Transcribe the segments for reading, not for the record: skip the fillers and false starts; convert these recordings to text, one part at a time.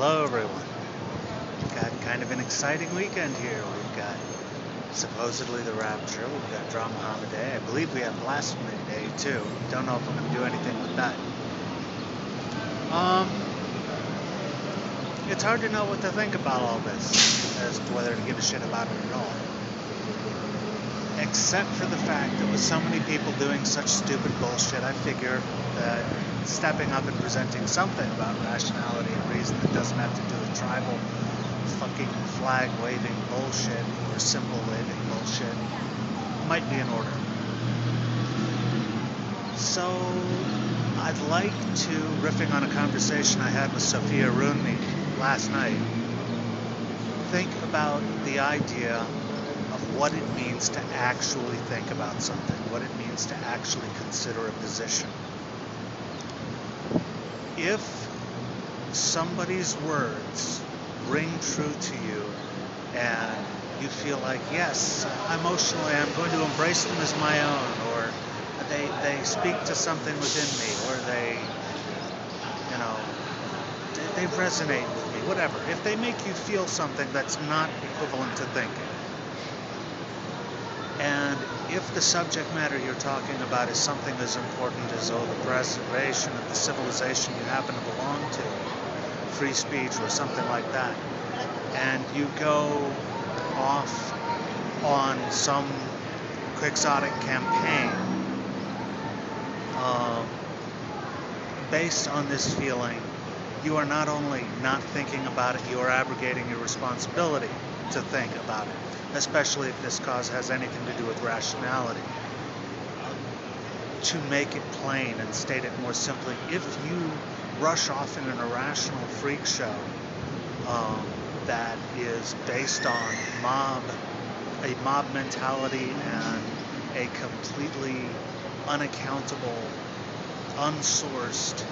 Hello everyone. We've got kind of an exciting weekend here. We've got supposedly the rapture, we've got Drama Day. I believe we have Blasphemy Day too. Don't know if I'm going to do anything with that. It's hard to know what to think about all this, as to whether to give a shit about it at all. Except for the fact that with so many people doing such stupid bullshit, I figure that stepping up and presenting something about rationality and reason that doesn't have to do with tribal fucking flag-waving bullshit or symbol-waving bullshit might be in order. So, I'd like to, riffing on a conversation I had with Sophia Rooney last night, think about the idea of what it means to actually think about something, what it means to actually consider a position. If somebody's words ring true to you and you feel like, yes, emotionally I'm going to embrace them as my own, or they speak to something within me, or they resonate with me, whatever. If they make you feel something that's not equivalent to thinking, and if the subject matter you're talking about is something as important as, the preservation of the civilization you happen to belong to, free speech or something like that, and you go off on some quixotic campaign based on this feeling, you are not only not thinking about it, you are abrogating your responsibility to think about it, especially if this cause has anything to do with rationality. To make it plain and state it more simply, if you rush off in an irrational freak show that is based on a mob mentality and a completely unaccountable, unsourced,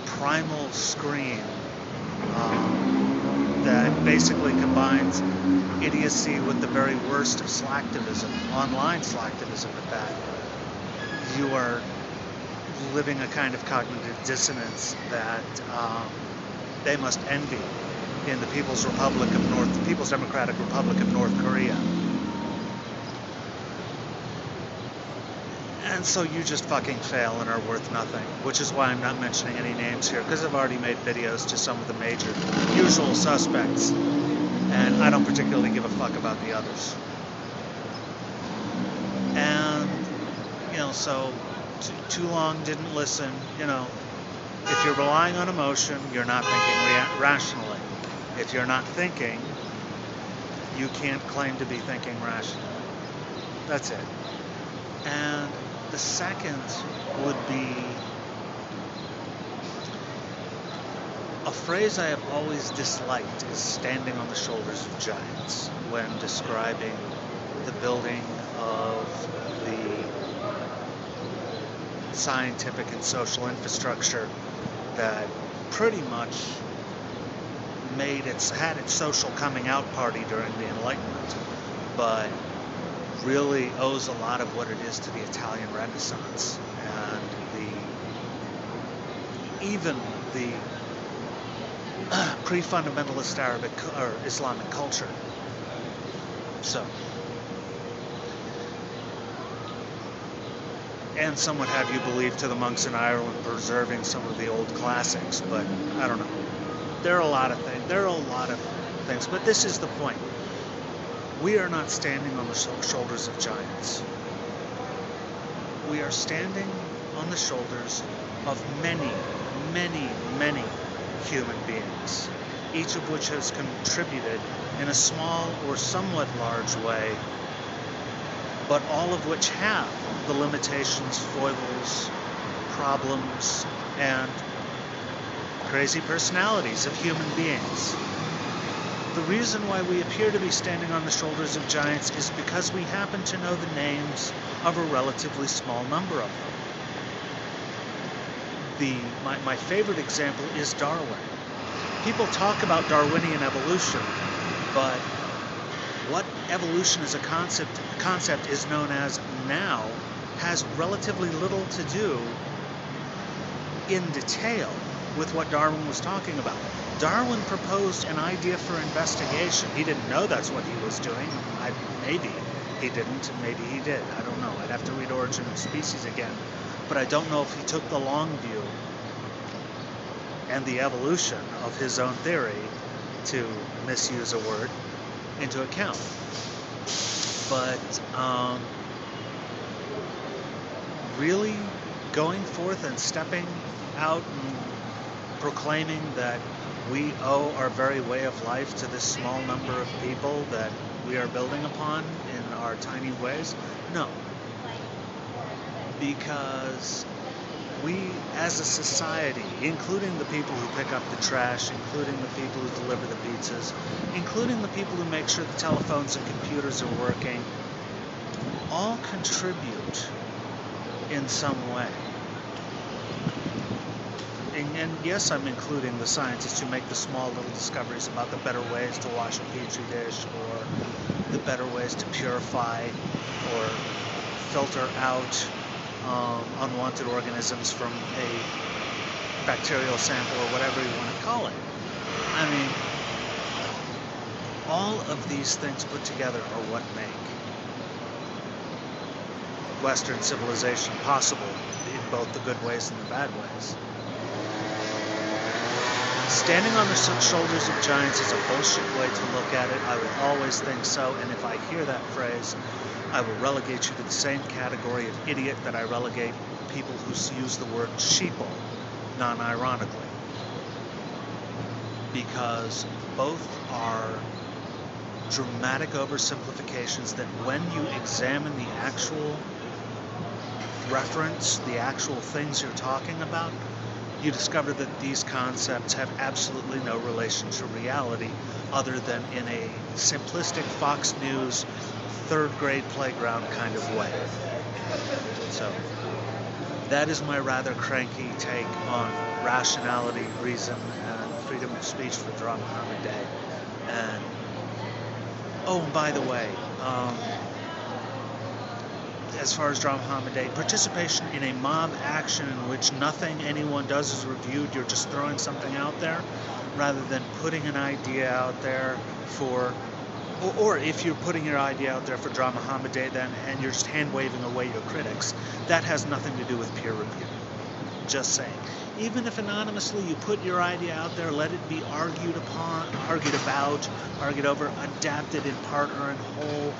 primal scream that basically combines idiocy with the very worst of slacktivism, online slacktivism at that, you are living a kind of cognitive dissonance that they must envy in the People's Democratic Republic of North Korea. And so you just fucking fail and are worth nothing, which is why I'm not mentioning any names here, because I've already made videos to some of the major usual suspects, and I don't particularly give a fuck about the others. And, so too long, didn't listen, if you're relying on emotion, you're not thinking rationally. If you're not thinking, you can't claim to be thinking rationally. That's it. And the second would be a phrase I have always disliked is standing on the shoulders of giants when describing the building of the scientific and social infrastructure that pretty much had its social coming out party during the Enlightenment, but really owes a lot of what it is to the Italian Renaissance and even the pre-fundamentalist Arabic or Islamic culture. So, and some would have you believe to the monks in Ireland preserving some of the old classics, but I don't know. There are a lot of things, but this is the point. We are not standing on the shoulders of giants. We are standing on the shoulders of many, many, many human beings, each of which has contributed in a small or somewhat large way, but all of which have the limitations, foibles, problems, and crazy personalities of human beings. The reason why we appear to be standing on the shoulders of giants is because we happen to know the names of a relatively small number of them. My favorite example is Darwin. People talk about Darwinian evolution, but what evolution as a concept is known as now has relatively little to do in detail with what Darwin was talking about. Darwin proposed an idea for investigation. He didn't know that's what he was doing. Maybe he didn't, and maybe he did. I don't know. I'd have to read Origin of Species again. But I don't know if he took the long view and the evolution of his own theory, to misuse a word, into account. But really going forth and stepping out and proclaiming that we owe our very way of life to this small number of people that we are building upon in our tiny ways? No. Because we, as a society, including the people who pick up the trash, including the people who deliver the pizzas, including the people who make sure the telephones and computers are working, all contribute in some way. And yes, I'm including the scientists who make the small little discoveries about the better ways to wash a petri dish, or the better ways to purify or filter out unwanted organisms from a bacterial sample, or whatever you want to call it. I mean, all of these things put together are what make Western civilization possible, in both the good ways and the bad ways. Standing on the shoulders of giants is a bullshit way to look at it. I will always think so, and if I hear that phrase, I will relegate you to the same category of idiot that I relegate people who use the word sheeple, non-ironically. Because both are dramatic oversimplifications that, when you examine the actual reference, the actual things you're talking about, you discover that these concepts have absolutely no relation to reality, other than in a simplistic Fox News third grade playground kind of way. So that is my rather cranky take on rationality, reason, and freedom of speech for Drum Muhammad Day. And and by the way, as far as Drum Muhammad Day, participation in a mob action in which nothing anyone does is reviewed, you're just throwing something out there, rather than putting an idea out there for, or if you're putting your idea out there for Drum Muhammad Day, then, and you're just hand-waving away your critics, that has nothing to do with peer review. Just saying. Even if anonymously you put your idea out there, let it be argued upon, argued about, argued over, adapted in part or in whole,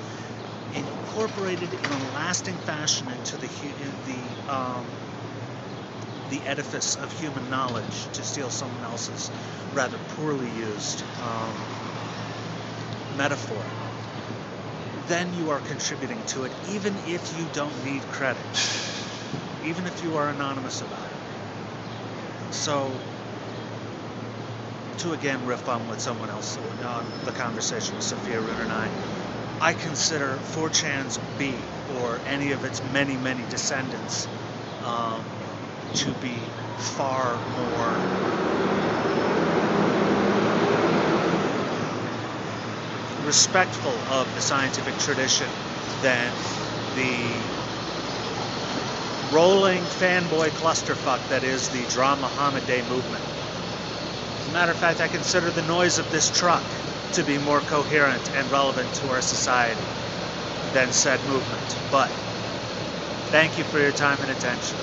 incorporated in a lasting fashion into the edifice of human knowledge, to steal someone else's rather poorly used metaphor, then you are contributing to it, even if you don't need credit, even if you are anonymous about it. So, to again riff on what someone else on the conversation with Sophia Roon and I consider 4chan's B, or any of its many, many descendants, to be far more respectful of the scientific tradition than the rolling fanboy clusterfuck that is the Drum Muhammad Day movement. As a matter of fact, I consider the noise of this truck to be more coherent and relevant to our society than said movement. But thank you for your time and attention.